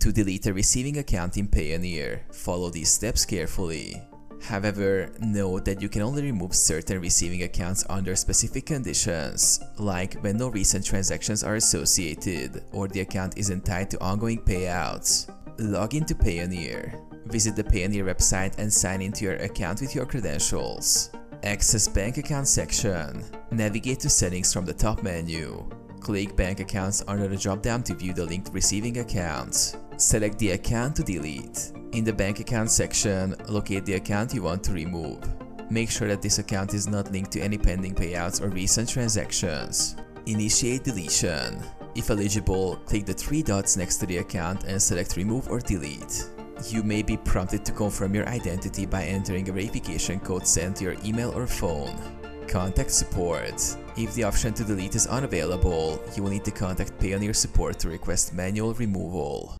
To delete a receiving account in Payoneer, follow these steps carefully. However, note that you can only remove certain receiving accounts under specific conditions, like when no recent transactions are associated or the account isn't tied to ongoing payouts. Log into Payoneer. Visit the Payoneer website and sign into your account with your credentials. Access Bank Account section. Navigate to Settings from the top menu. Click Bank Accounts under the drop-down to view the linked receiving accounts. Select the account to delete. In the Bank Account section, locate the account you want to remove. Make sure that this account is not linked to any pending payouts or recent transactions. Initiate deletion. If eligible, click the three dots next to the account and select Remove or Delete. You may be prompted to confirm your identity by entering a verification code sent to your email or phone. Contact support. If the option to delete is unavailable, you will need to contact Payoneer support to request manual removal.